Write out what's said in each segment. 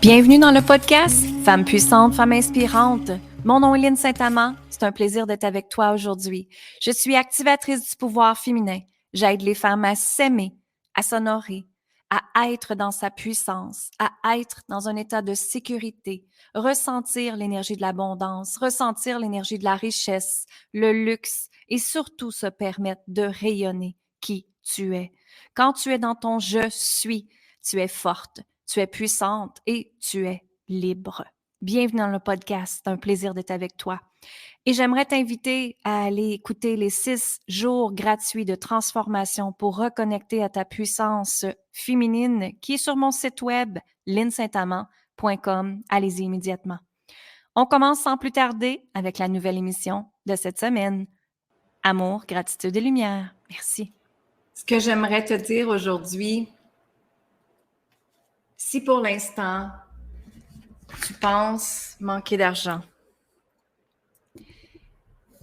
Bienvenue dans le podcast Femmes puissantes, femmes inspirantes. Mon nom est Lynne Saint-Amand. C'est un plaisir d'être avec toi aujourd'hui. Je suis activatrice du pouvoir féminin. J'aide les femmes à s'aimer, à s'honorer, à être dans sa puissance, à être dans un état de sécurité, ressentir l'énergie de l'abondance, ressentir l'énergie de la richesse, le luxe et surtout se permettre de rayonner qui tu es. Quand tu es dans ton « je suis », tu es forte. Tu es puissante et tu es libre. Bienvenue dans le podcast. C'est un plaisir d'être avec toi. Et j'aimerais t'inviter à aller écouter les 6 jours gratuits de transformation pour reconnecter à ta puissance féminine qui est sur mon site web lynnesaintamand.com. Allez-y immédiatement. On commence sans plus tarder avec la nouvelle émission de cette semaine. Amour, gratitude et lumière. Merci. Ce que j'aimerais te dire aujourd'hui, si pour l'instant, tu penses manquer d'argent,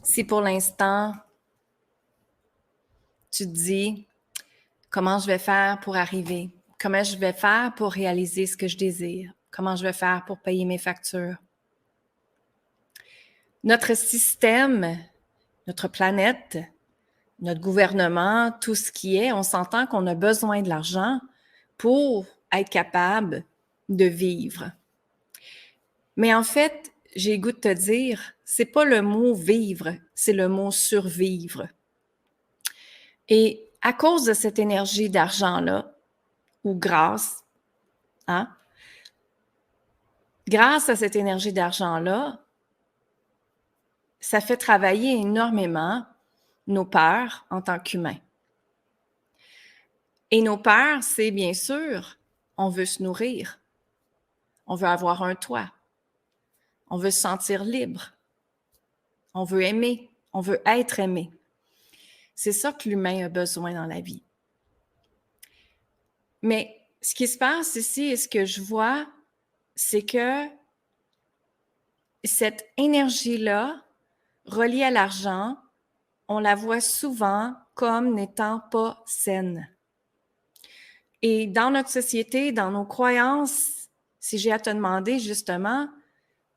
si pour l'instant, tu te dis comment je vais faire pour arriver, comment je vais faire pour réaliser ce que je désire, comment je vais faire pour payer mes factures. Notre système, notre planète, notre gouvernement, tout ce qui est, on s'entend qu'on a besoin de l'argent pour être capable de vivre. Mais en fait, j'ai le goût de te dire, c'est pas le mot vivre, c'est le mot survivre. Et à cause de cette énergie d'argent-là, ou grâce à cette énergie d'argent-là, ça fait travailler énormément nos peurs en tant qu'humains. Et nos peurs, c'est bien sûr, on veut se nourrir, on veut avoir un toit, on veut se sentir libre, on veut aimer, on veut être aimé. C'est ça que l'humain a besoin dans la vie. Mais ce qui se passe ici et ce que je vois, c'est que cette énergie-là, reliée à l'argent, on la voit souvent comme n'étant pas saine. Et dans notre société, dans nos croyances, si j'ai à te demander justement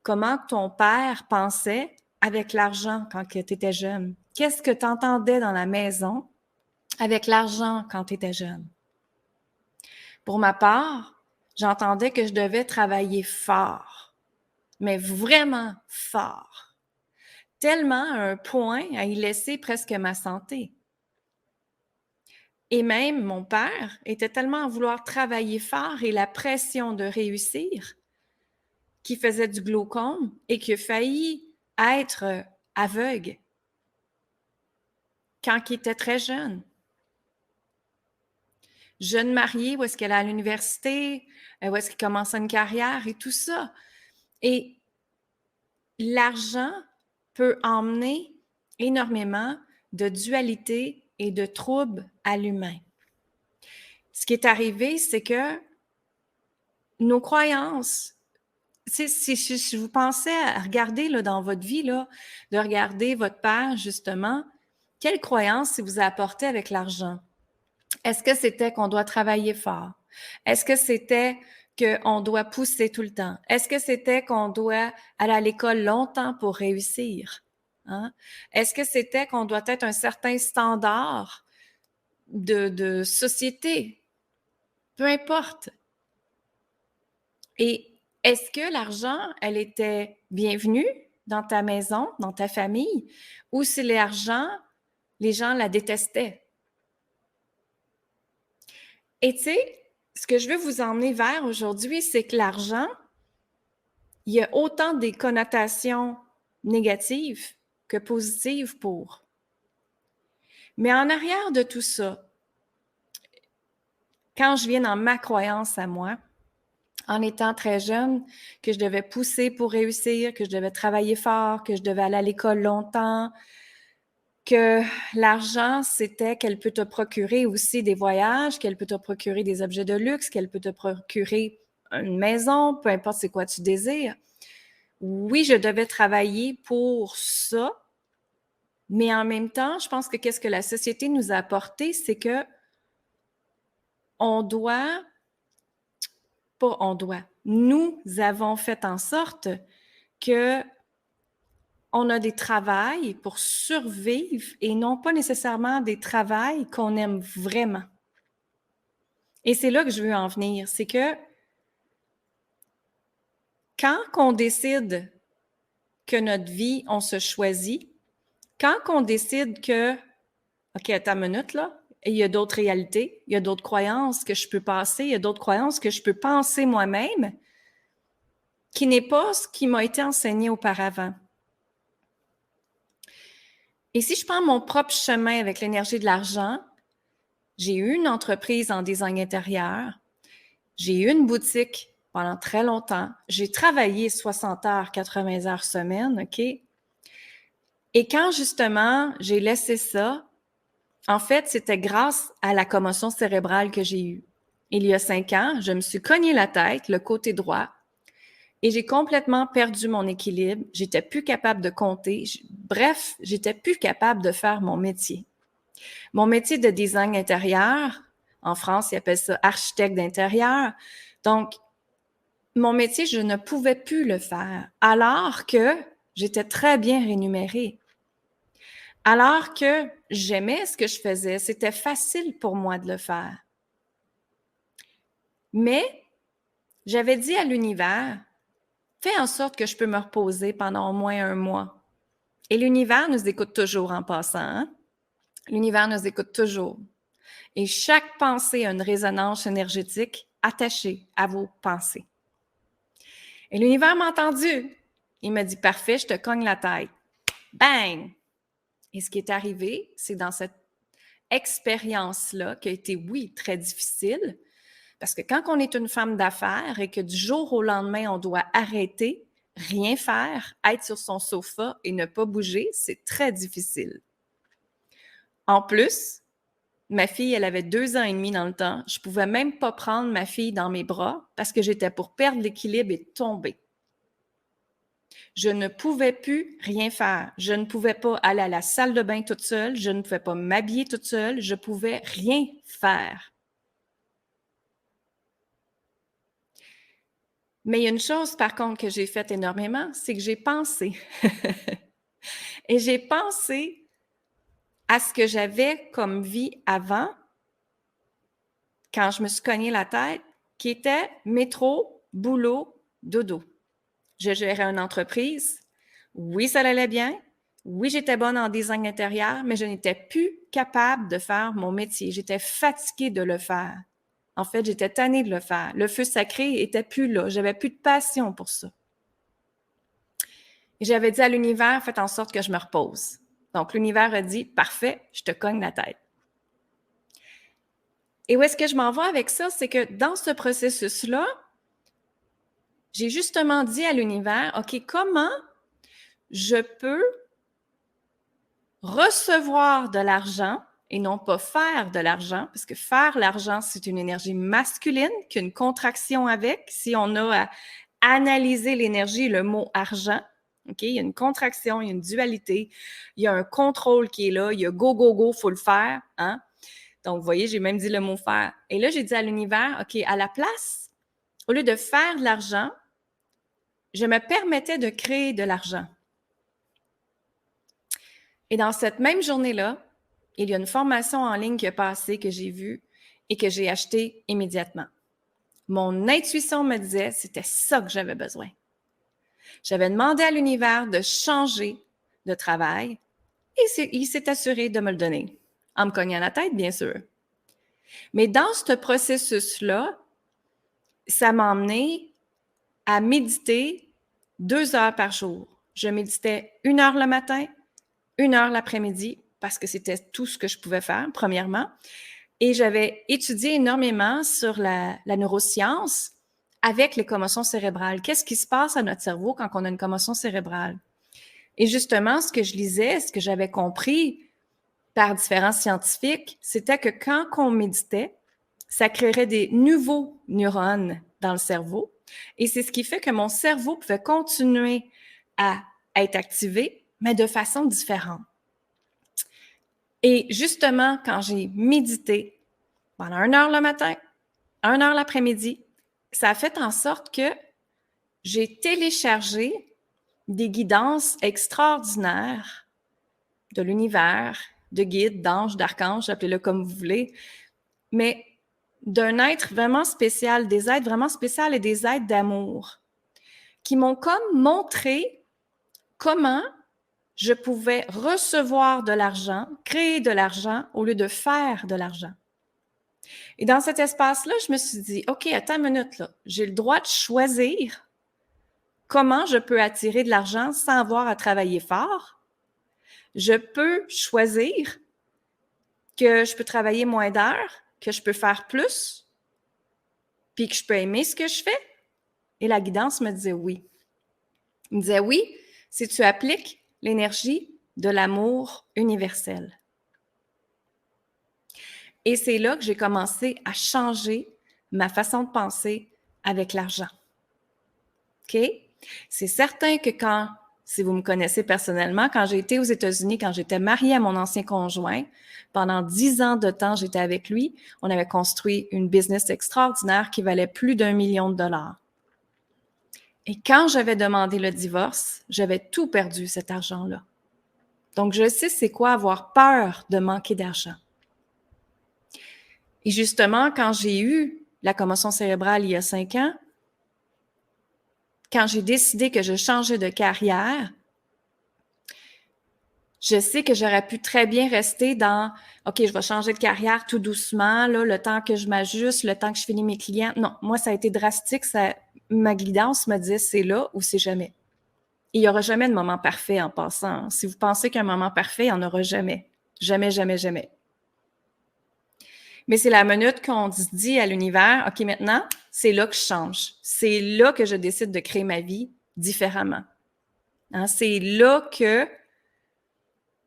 comment ton père pensait avec l'argent quand tu étais jeune, qu'est-ce que tu entendais dans la maison avec l'argent quand tu étais jeune? Pour ma part, j'entendais que je devais travailler fort, mais vraiment fort, tellement à un point à y laisser presque ma santé. Et même mon père était tellement à vouloir travailler fort et la pression de réussir qu'il faisait du glaucome et qu'il a failli être aveugle quand il était très jeune. Jeune mariée, où est-ce qu'elle est à l'université, où est-ce qu'il commence une carrière et tout ça. Et l'argent peut emmener énormément de dualité et de troubles à l'humain. Ce qui est arrivé, c'est que nos croyances, si vous pensez à regarder là, dans votre vie, là, de regarder votre père, justement, quelles croyances il vous a apportées avec l'argent? Est-ce que c'était qu'on doit travailler fort? Est-ce que c'était qu'on doit pousser tout le temps? Est-ce que c'était qu'on doit aller à l'école longtemps pour réussir? Hein? Est-ce que c'était qu'on doit être un certain standard de société? Peu importe. Et est-ce que l'argent, elle était bienvenue dans ta maison, dans ta famille, ou si l'argent, les gens la détestaient? Et tu sais, ce que je veux vous emmener vers aujourd'hui, c'est que l'argent, il y a autant des connotations négatives que positives pour. Mais en arrière de tout ça, quand je viens dans ma croyance à moi, en étant très jeune, que je devais pousser pour réussir, que je devais travailler fort, que je devais aller à l'école longtemps, que l'argent, c'était qu'elle peut te procurer aussi des voyages, qu'elle peut te procurer des objets de luxe, qu'elle peut te procurer une maison, peu importe c'est quoi tu désires. Oui, je devais travailler pour ça, mais en même temps, je pense que qu'est-ce que la société nous a apporté, c'est que nous avons fait en sorte que on a des travails pour survivre et non pas nécessairement des travails qu'on aime vraiment. Et c'est là que je veux en venir, c'est que quand on décide que notre vie, on se choisit, quand on décide que, OK, attends une minute, là, il y a d'autres réalités, il y a d'autres croyances que je peux passer, il y a d'autres croyances que je peux penser moi-même, qui n'est pas ce qui m'a été enseigné auparavant. Et si je prends mon propre chemin avec l'énergie de l'argent, j'ai eu une entreprise en design intérieur, j'ai eu une boutique pendant très longtemps, j'ai travaillé 60 heures, 80 heures semaine, OK? Et quand justement j'ai laissé ça, en fait, c'était grâce à la commotion cérébrale que j'ai eue. Il y a 5 ans, je me suis cogné la tête, le côté droit, et j'ai complètement perdu mon équilibre. J'étais plus capable de compter. Bref, j'étais plus capable de faire mon métier. Mon métier de design intérieur, en France, ils appellent ça architecte d'intérieur. Donc, mon métier, je ne pouvais plus le faire, alors que j'étais très bien rémunérée. Alors que j'aimais ce que je faisais, c'était facile pour moi de le faire. Mais j'avais dit à l'univers, fais en sorte que je peux me reposer pendant au moins 1 mois. Et l'univers nous écoute toujours en passant. Hein? L'univers nous écoute toujours. Et chaque pensée a une résonance énergétique attachée à vos pensées. Et l'univers m'a entendu. Il m'a dit, parfait, je te cogne la tête. Bang! Et ce qui est arrivé, c'est dans cette expérience-là, qui a été, oui, très difficile, parce que quand on est une femme d'affaires et que du jour au lendemain, on doit arrêter, rien faire, être sur son sofa et ne pas bouger, c'est très difficile. En plus, ma fille, elle avait 2 ans et demi dans le temps. Je pouvais même pas prendre ma fille dans mes bras parce que j'étais pour perdre l'équilibre et tomber. Je ne pouvais plus rien faire. Je ne pouvais pas aller à la salle de bain toute seule. Je ne pouvais pas m'habiller toute seule. Je pouvais rien faire. Mais il y a une chose, par contre, que j'ai faite énormément, c'est que j'ai pensé. Et j'ai pensé à ce que j'avais comme vie avant, quand je me suis cogné la tête, qui était métro, boulot, dodo. Je gérais une entreprise. Oui, ça allait bien. Oui, j'étais bonne en design intérieur, mais je n'étais plus capable de faire mon métier. J'étais fatiguée de le faire. En fait, j'étais tannée de le faire. Le feu sacré était plus là. J'avais plus de passion pour ça. Et j'avais dit à l'univers, faites en sorte que je me repose. Donc, l'univers a dit, parfait, je te cogne la tête. Et où est-ce que je m'en vais avec ça? C'est que dans ce processus-là, j'ai justement dit à l'univers, OK, comment je peux recevoir de l'argent et non pas faire de l'argent, parce que faire l'argent, c'est une énergie masculine qu'une contraction avec. Si on a à analyser l'énergie, le mot argent, OK, il y a une contraction, il y a une dualité, il y a un contrôle qui est là, il y a go, go, go, il faut le faire. Hein? Donc, vous voyez, j'ai même dit le mot faire. Et là, j'ai dit à l'univers, OK, à la place, au lieu de faire de l'argent, je me permettais de créer de l'argent. Et dans cette même journée-là, il y a une formation en ligne qui a passé, que j'ai vue et que j'ai achetée immédiatement. Mon intuition me disait, c'était ça que j'avais besoin. J'avais demandé à l'univers de changer de travail et il s'est assuré de me le donner, en me cognant la tête, bien sûr. Mais dans ce processus-là, ça m'a emmené à méditer 2 heures par jour. Je méditais 1 heure le matin, 1 heure l'après-midi, parce que c'était tout ce que je pouvais faire, premièrement. Et j'avais étudié énormément sur la neuroscience avec les commotions cérébrales. Qu'est-ce qui se passe à notre cerveau quand on a une commotion cérébrale? Et justement, ce que je lisais, ce que j'avais compris par différents scientifiques, c'était que quand on méditait, ça créerait des nouveaux neurones dans le cerveau. Et c'est ce qui fait que mon cerveau pouvait continuer à être activé, mais de façon différente. Et justement, quand j'ai médité pendant 1 heure le matin, 1 heure l'après-midi, ça a fait en sorte que j'ai téléchargé des guidances extraordinaires de l'univers, de guides, d'anges, d'archanges, appelez-le comme vous voulez, mais d'un être vraiment spécial, des êtres vraiment spéciaux et des êtres d'amour qui m'ont comme montré comment je pouvais recevoir de l'argent, créer de l'argent au lieu de faire de l'argent. Et dans cet espace-là, je me suis dit, OK, attends une minute, là. J'ai le droit de choisir comment je peux attirer de l'argent sans avoir à travailler fort. Je peux choisir que je peux travailler moins d'heures, que je peux faire plus, puis que je peux aimer ce que je fais. Et la guidance me disait oui. Il me disait oui, si tu appliques l'énergie de l'amour universel. Et c'est là que j'ai commencé à changer ma façon de penser avec l'argent. OK? C'est certain que si vous me connaissez personnellement, quand j'ai été aux États-Unis, quand j'étais mariée à mon ancien conjoint, pendant 10 ans de temps, j'étais avec lui. On avait construit une business extraordinaire qui valait plus d'1 million de dollars. Et quand j'avais demandé le divorce, j'avais tout perdu, cet argent-là. Donc, je sais c'est quoi avoir peur de manquer d'argent. Et justement, quand j'ai eu la commotion cérébrale il y a 5 ans, quand j'ai décidé que je changeais de carrière, je sais que j'aurais pu très bien rester dans « OK, je vais changer de carrière tout doucement, là, le temps que je m'ajuste, le temps que je finis mes clients. » Non, moi, ça a été drastique. Ma guidance me disait « c'est là ou c'est jamais ». Il n'y aura jamais de moment parfait en passant. Si vous pensez qu'un moment parfait, il n'y en aura jamais. Jamais, jamais, jamais. Mais c'est la minute qu'on se dit à l'univers « OK, maintenant, c'est là que je change. C'est là que je décide de créer ma vie différemment. Hein, c'est là que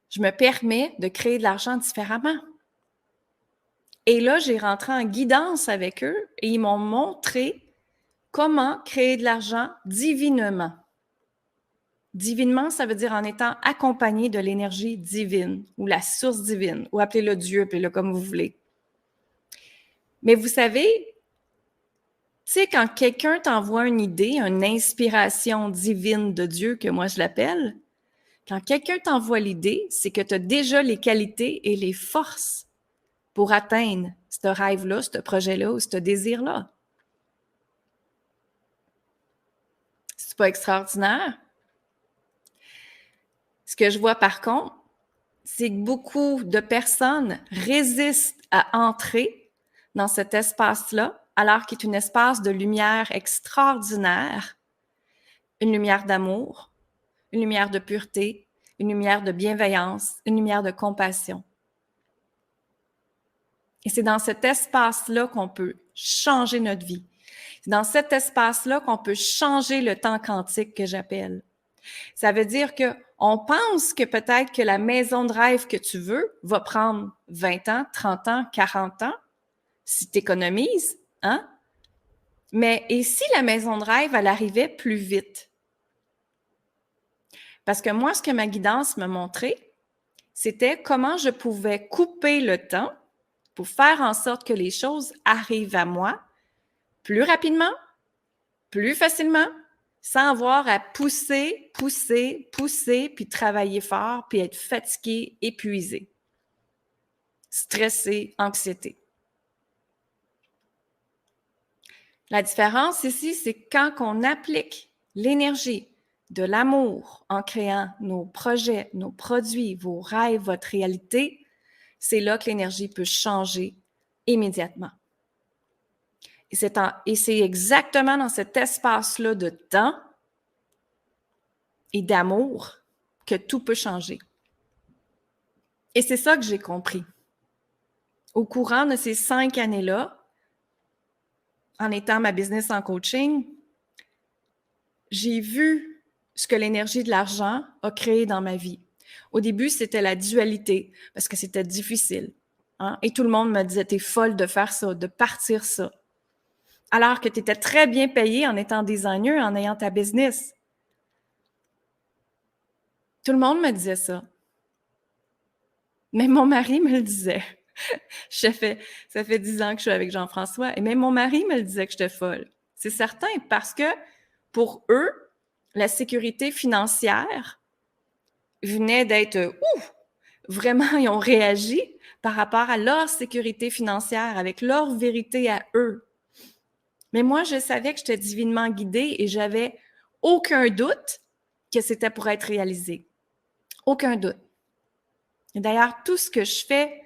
je me permets de créer de l'argent différemment. » Et là, j'ai rentré en guidance avec eux et ils m'ont montré comment créer de l'argent divinement. Divinement, ça veut dire en étant accompagné de l'énergie divine ou la source divine, ou appelez-le Dieu, appelez-le comme vous voulez. Mais vous savez, tu sais, quand quelqu'un t'envoie une idée, une inspiration divine de Dieu, que moi je l'appelle, quand quelqu'un t'envoie l'idée, c'est que tu as déjà les qualités et les forces pour atteindre ce rêve-là, ce projet-là ou ce désir-là. C'est pas extraordinaire? Ce que je vois par contre, c'est que beaucoup de personnes résistent à entrer dans cet espace-là, alors qu'il est un espace de lumière extraordinaire, une lumière d'amour, une lumière de pureté, une lumière de bienveillance, une lumière de compassion. Et c'est dans cet espace-là qu'on peut changer notre vie. C'est dans cet espace-là qu'on peut changer le temps quantique que j'appelle. Ça veut dire qu'on pense que peut-être que la maison de rêve que tu veux va prendre 20 ans, 30 ans, 40 ans, si tu économises, hein? Mais et si la maison de rêve, elle arrivait plus vite? Parce que moi, ce que ma guidance m'a montré, c'était comment je pouvais couper le temps pour faire en sorte que les choses arrivent à moi plus rapidement, plus facilement, sans avoir à pousser, puis travailler fort, puis être fatigué, épuisé, stressé, anxiété. La différence ici, c'est quand on applique l'énergie de l'amour en créant nos projets, nos produits, vos rêves, votre réalité, c'est là que l'énergie peut changer immédiatement. Et c'est exactement dans cet espace-là de temps et d'amour que tout peut changer. Et c'est ça que j'ai compris. Au courant de ces 5 années-là, en étant ma business en coaching, j'ai vu ce que l'énergie de l'argent a créé dans ma vie. Au début, c'était la dualité, parce que c'était difficile. Hein? Et tout le monde me disait, t'es folle de faire ça, de partir ça. alors que tu étais très bien payé en étant designer, en ayant ta business. Tout le monde me disait ça. Même mon mari me le disait. Ça fait 10 ans que je suis avec Jean-François et même mon mari me le disait que j'étais folle. C'est certain parce que pour eux, la sécurité financière venait d'être vraiment, ils ont réagi par rapport à leur sécurité financière, avec leur vérité à eux. Mais moi, je savais que j'étais divinement guidée et j'avais aucun doute que c'était pour être réalisé. Aucun doute. Et d'ailleurs, tout ce que je fais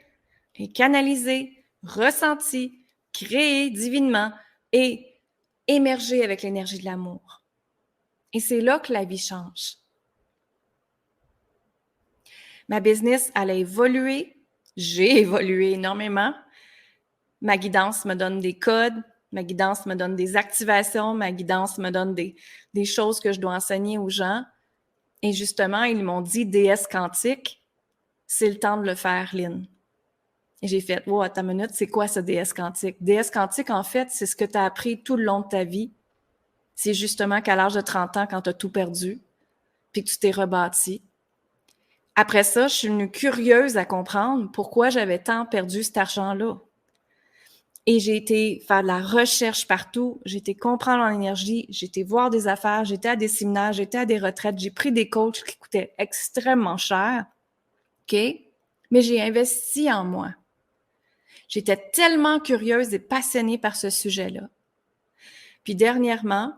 est canalisé, ressenti, créé divinement et émergé avec l'énergie de l'amour. Et c'est là que la vie change. Ma business, elle a évolué. J'ai évolué énormément. Ma guidance me donne des codes. Ma guidance me donne des activations. Ma guidance me donne des choses que je dois enseigner aux gens. Et justement, ils m'ont dit, déesse quantique, c'est le temps de le faire, Lynn. Et j'ai fait, wow, attends une minute, c'est quoi ce déesse quantique? Déesse quantique, en fait, c'est ce que tu as appris tout le long de ta vie. C'est justement qu'à l'âge de 30 ans, quand tu as tout perdu, puis que tu t'es rebâti. Après ça, je suis venue curieuse à comprendre pourquoi j'avais tant perdu cet argent-là. Et j'ai été faire de la recherche partout, j'ai été comprendre l'énergie, j'ai été voir des affaires, j'étais à des séminaires, j'étais à des retraites, j'ai pris des coachs qui coûtaient extrêmement cher, OK? Mais j'ai investi en moi. J'étais tellement curieuse et passionnée par ce sujet-là. Puis dernièrement,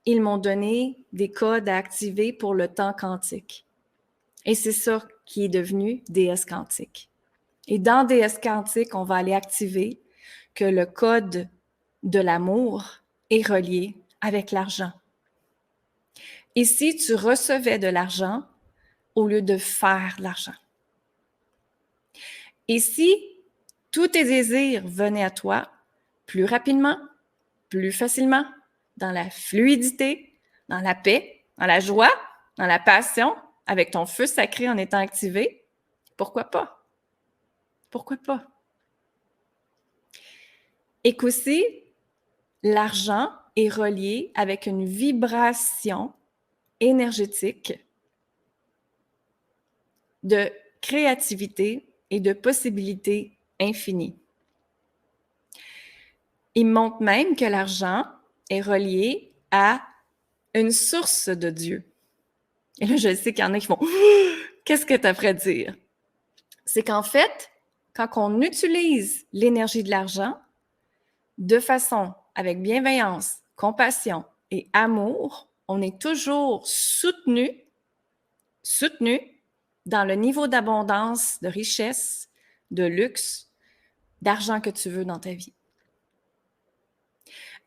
ils m'ont donné des codes à activer pour le temps quantique. Et c'est ça qui est devenu DS quantique. Et dans DS quantique, on va aller activer que le code de l'amour est relié avec l'argent. Et si tu recevais de l'argent au lieu de faire de l'argent? Et si tous tes désirs venaient à toi plus rapidement, plus facilement, dans la fluidité, dans la paix, dans la joie, dans la passion, avec ton feu sacré en étant activé, pourquoi pas? Pourquoi pas? Et qu'aussi, l'argent est relié avec une vibration énergétique de créativité et de possibilités infinies. Il montre même que l'argent est relié à une source de Dieu. Et là, je sais qu'il y en a qui font « Qu'est-ce que tu as à dire? » C'est qu'en fait, quand on utilise l'énergie de l'argent de façon avec bienveillance, compassion et amour, on est toujours soutenu dans le niveau d'abondance, de richesse, de luxe, d'argent que tu veux dans ta vie.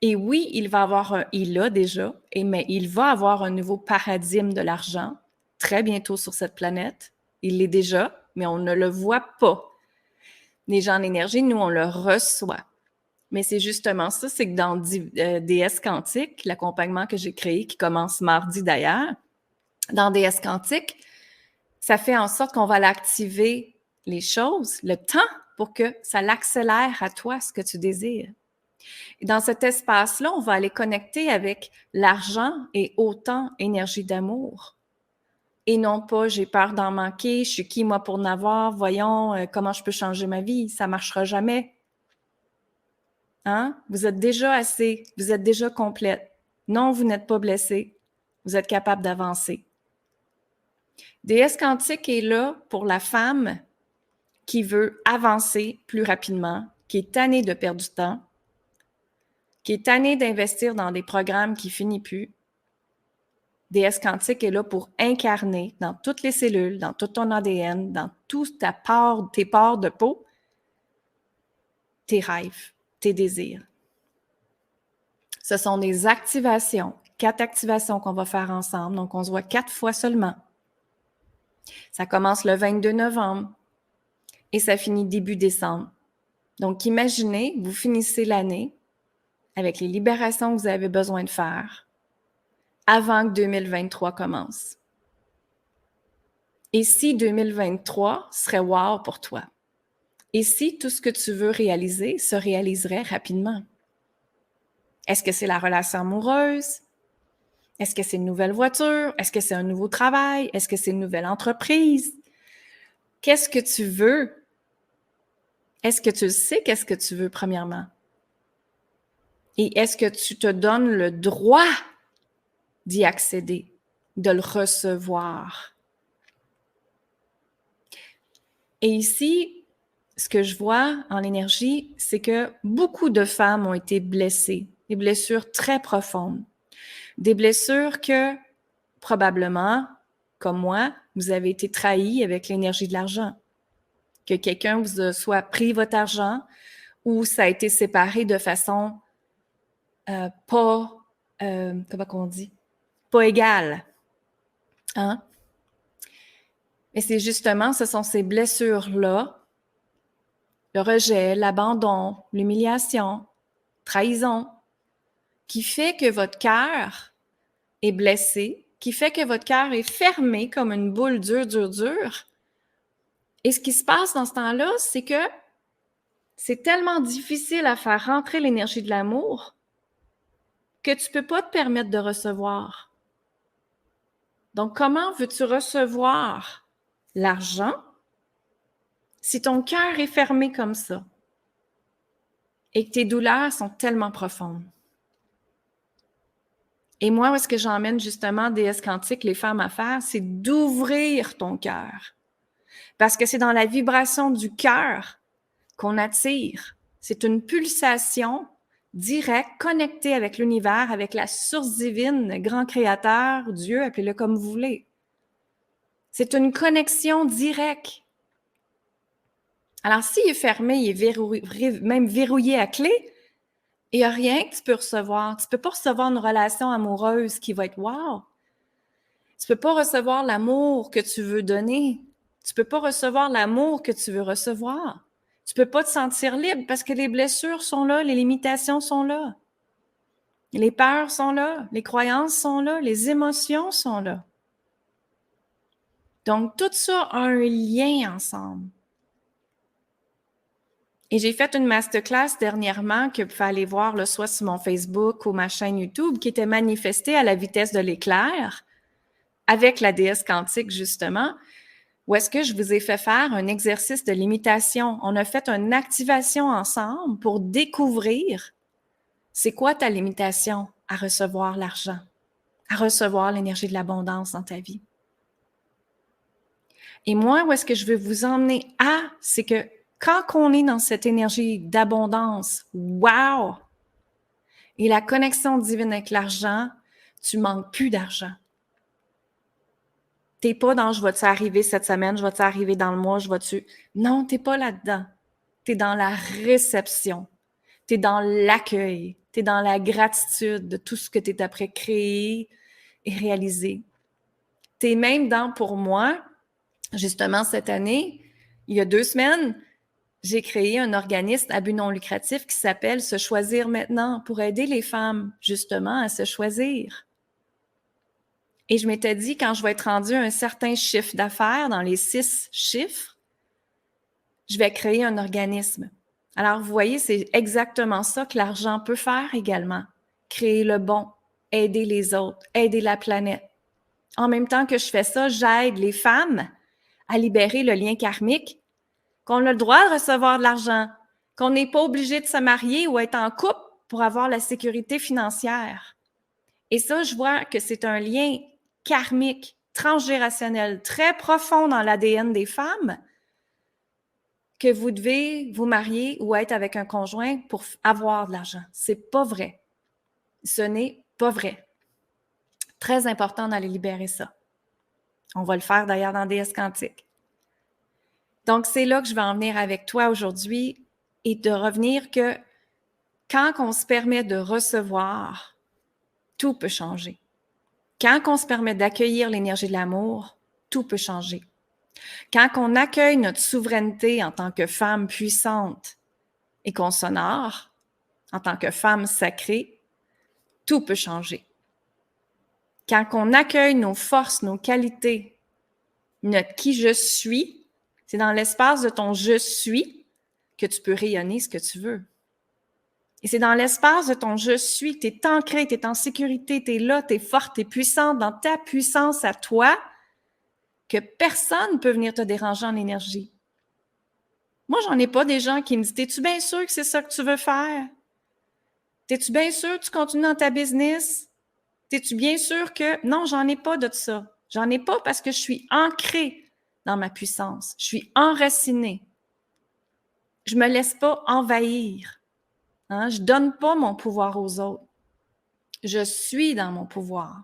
Et oui, il l'a déjà, mais il va avoir un nouveau paradigme de l'argent très bientôt sur cette planète. Il l'est déjà, mais on ne le voit pas. Les gens en énergie, nous, on le reçoit. Mais c'est justement ça, c'est que dans DS Quantique, l'accompagnement que j'ai créé, qui commence mardi d'ailleurs, dans DS Quantique, ça fait en sorte qu'on va l'activer les choses, le temps, pour que ça l'accélère à toi, ce que tu désires. Et dans cet espace-là, on va aller connecter avec l'argent et autant énergie d'amour. Et non pas, j'ai peur d'en manquer, je suis qui moi pour en avoir, voyons comment je peux changer ma vie, ça marchera jamais. Hein? Vous êtes déjà assez, vous êtes déjà complète. Non, vous n'êtes pas blessé, vous êtes capable d'avancer. DS Quantique est là pour la femme qui veut avancer plus rapidement, qui est tannée de perdre du temps, qui est tannée d'investir dans des programmes qui finissent plus. DS Quantique est là pour incarner dans toutes les cellules, dans tout ton ADN, dans toute tes pores de peau, tes rêves, tes désirs. Ce sont des activations, 4 activations qu'on va faire ensemble. Donc, on se voit 4 fois seulement. Ça commence le 22 novembre et ça finit début décembre. Donc, imaginez, vous finissez l'année avec les libérations que vous avez besoin de faire avant que 2023 commence. Et si 2023 serait wow pour toi? Et si tout ce que tu veux réaliser se réaliserait rapidement? Est-ce que c'est la relation amoureuse? Est-ce que c'est une nouvelle voiture? Est-ce que c'est un nouveau travail? Est-ce que c'est une nouvelle entreprise? Qu'est-ce que tu veux? Est-ce que tu sais qu'est-ce que tu veux, premièrement? Et est-ce que tu te donnes le droit d'y accéder, de le recevoir? Et ici, ce que je vois en énergie, c'est que beaucoup de femmes ont été blessées, des blessures très profondes, des blessures que probablement, comme moi, vous avez été trahies avec l'énergie de l'argent, que quelqu'un vous a soit pris votre argent ou ça a été séparé de façon pas, comment on dit, pas égale. Hein? Et c'est justement, ce sont ces blessures-là, le rejet, l'abandon, l'humiliation, trahison, qui fait que votre cœur est blessé, qui fait que votre cœur est fermé comme une boule dure, dure, dure. Et ce qui se passe dans ce temps-là, c'est que c'est tellement difficile à faire rentrer l'énergie de l'amour que tu peux pas te permettre de recevoir. Donc, comment veux-tu recevoir l'argent si ton cœur est fermé comme ça et que tes douleurs sont tellement profondes? Et moi, où est-ce que j'emmène justement déesse quantique les femmes à faire, c'est d'ouvrir ton cœur. Parce que c'est dans la vibration du cœur qu'on attire. C'est une pulsation directe, connectée avec l'univers, avec la source divine, le grand créateur, Dieu, appelez-le comme vous voulez. C'est une connexion directe. Alors, s'il est fermé, il est même verrouillé à clé, il n'y a rien que tu peux recevoir. Tu ne peux pas recevoir une relation amoureuse qui va être « wow ». Tu ne peux pas recevoir l'amour que tu veux donner. Tu ne peux pas recevoir l'amour que tu veux recevoir. Tu ne peux pas te sentir libre parce que les blessures sont là, les limitations sont là. Les peurs sont là, les croyances sont là, les émotions sont là. Donc, tout ça a un lien ensemble. Et j'ai fait une masterclass dernièrement que vous pouvez aller voir là, soit sur mon Facebook ou ma chaîne YouTube qui était manifestée à la vitesse de l'éclair avec la déesse quantique justement, où est-ce que je vous ai fait faire un exercice de limitation. On a fait une activation ensemble pour découvrir c'est quoi ta limitation à recevoir l'argent, à recevoir l'énergie de l'abondance dans ta vie. Et moi, où est-ce que je veux vous emmener à, c'est que quand on est dans cette énergie d'abondance, wow! Et la connexion divine avec l'argent, tu manques plus d'argent. T'es pas dans « je vais-tu arriver cette semaine, je vais-tu arriver dans le mois, je vais-tu… » Non, t'es pas là-dedans. T'es dans la réception. T'es dans l'accueil. T'es dans la gratitude de tout ce que t'es après créé et réalisé. T'es même dans, pour moi, justement cette année, il y a 2 semaines, j'ai créé un organisme à but non lucratif qui s'appelle « Se choisir maintenant » pour aider les femmes, justement, à se choisir. Et je m'étais dit, quand je vais être rendue à un certain chiffre d'affaires, dans les 6 chiffres, je vais créer un organisme. Alors, vous voyez, c'est exactement ça que l'argent peut faire également. Créer le bon, aider les autres, aider la planète. En même temps que je fais ça, j'aide les femmes à libérer le lien karmique, qu'on a le droit de recevoir de l'argent, qu'on n'est pas obligé de se marier ou être en couple pour avoir la sécurité financière. Et ça, je vois que c'est un lien karmique, transgénérationnel, très profond dans l'ADN des femmes, que vous devez vous marier ou être avec un conjoint pour avoir de l'argent. C'est pas vrai. Ce n'est pas vrai. Très important d'aller libérer ça. On va le faire d'ailleurs dans DS Quantique. Donc, c'est là que je vais en venir avec toi aujourd'hui et de revenir que quand on se permet de recevoir, tout peut changer. Quand on se permet d'accueillir l'énergie de l'amour, tout peut changer. Quand on accueille notre souveraineté en tant que femme puissante et qu'on s'honore, en tant que femme sacrée, tout peut changer. Quand on accueille nos forces, nos qualités, notre qui je suis, c'est dans l'espace de ton je suis que tu peux rayonner ce que tu veux. Et c'est dans l'espace de ton « je suis », tu es ancré, tu es en sécurité, tu es là, tu es forte, tu es puissante dans ta puissance à toi, que personne ne peut venir te déranger en énergie. Moi, j'en ai pas des gens qui me disent « T'es-tu bien sûr que c'est ça que tu veux faire? T'es-tu bien sûr que tu continues dans ta business? T'es-tu bien sûr que… » Non, j'en ai pas de ça. J'en ai pas parce que je suis ancrée dans ma puissance. Je suis enracinée. Je me laisse pas envahir. Hein? Je donne pas mon pouvoir aux autres. Je suis dans mon pouvoir.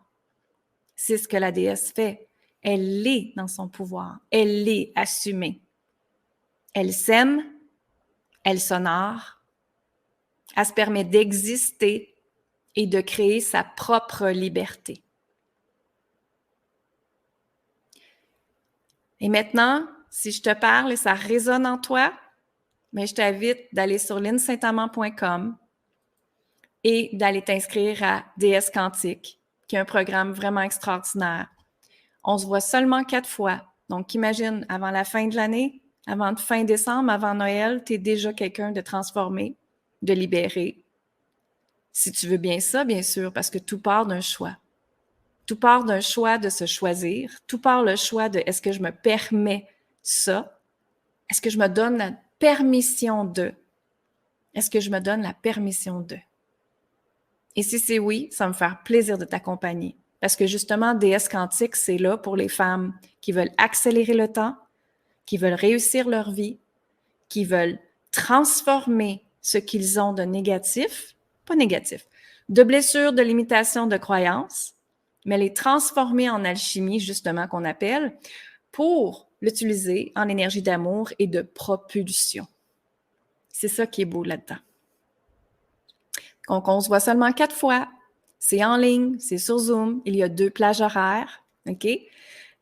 C'est ce que la déesse fait. Elle est dans son pouvoir. Elle l'est assumée. Elle s'aime, elle s'honore, elle se permet d'exister et de créer sa propre liberté. Et maintenant, si je te parle et ça résonne en toi, mais je t'invite d'aller sur linsaintamant.com et d'aller t'inscrire à DS Quantique, qui est un programme vraiment extraordinaire. On se voit seulement 4 fois. Donc, imagine, avant la fin de l'année, avant fin décembre, avant Noël, tu es déjà quelqu'un de transformé, de libéré. Si tu veux bien ça, bien sûr, parce que tout part d'un choix. Tout part d'un choix de se choisir. Tout part le choix de est-ce que je me permets ça? Est-ce que je me donne la permission de? Est-ce que je me donne la permission de? Et si c'est oui, ça va me faire plaisir de t'accompagner. Parce que justement, DS Quantique, c'est là pour les femmes qui veulent accélérer le temps, qui veulent réussir leur vie, qui veulent transformer ce qu'ils ont de négatif, pas négatif, de blessures, de limitations, de croyances, mais les transformer en alchimie, justement, qu'on appelle, pour l'utiliser en énergie d'amour et de propulsion. C'est ça qui est beau là-dedans. Donc, on se voit seulement 4 fois. C'est en ligne, c'est sur Zoom. Il y a 2 plages horaires, OK?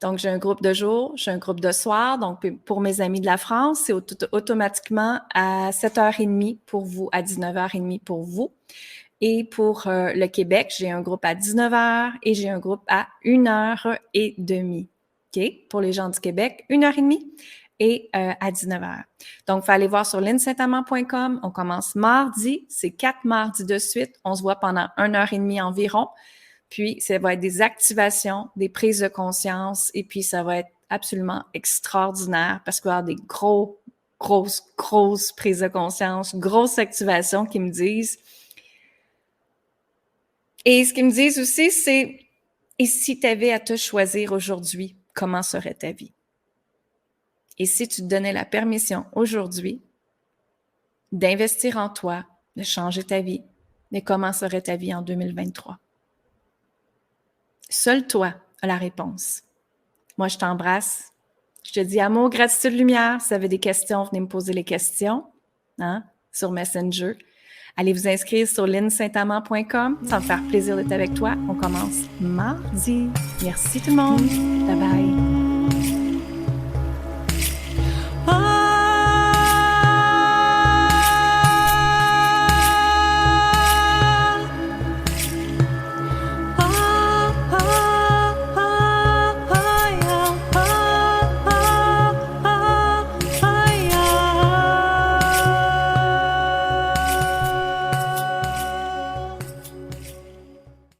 Donc, j'ai un groupe de jour, j'ai un groupe de soir. Donc, pour mes amis de la France, c'est automatiquement à 7h30 pour vous, à 19h30 pour vous. Et pour le Québec, j'ai un groupe à 19h et j'ai un groupe à 1h30. OK? Pour les gens du Québec, 1h30 et à 19h. Donc, il faut aller voir sur linsaintamant.com. On commence mardi. C'est 4 mardis de suite. On se voit pendant 1h30 environ. Puis, ça va être des activations, des prises de conscience. Et puis, ça va être absolument extraordinaire parce qu'il va y avoir des grosses prises de conscience, grosses activations qui me disent. Et ce qu'ils me disent aussi, c'est « Et si tu avais à te choisir aujourd'hui, comment serait ta vie? » Et si tu te donnais la permission aujourd'hui d'investir en toi, de changer ta vie, mais comment serait ta vie en 2023? Seul toi as la réponse. Moi, je t'embrasse. Je te dis amour, gratitude, lumière. Si vous avez des questions, venez me poser les questions sur Messenger. Allez vous inscrire sur linsaintamant.com. Ça va me faire plaisir d'être avec toi. On commence mardi. Merci tout le monde. Bye bye.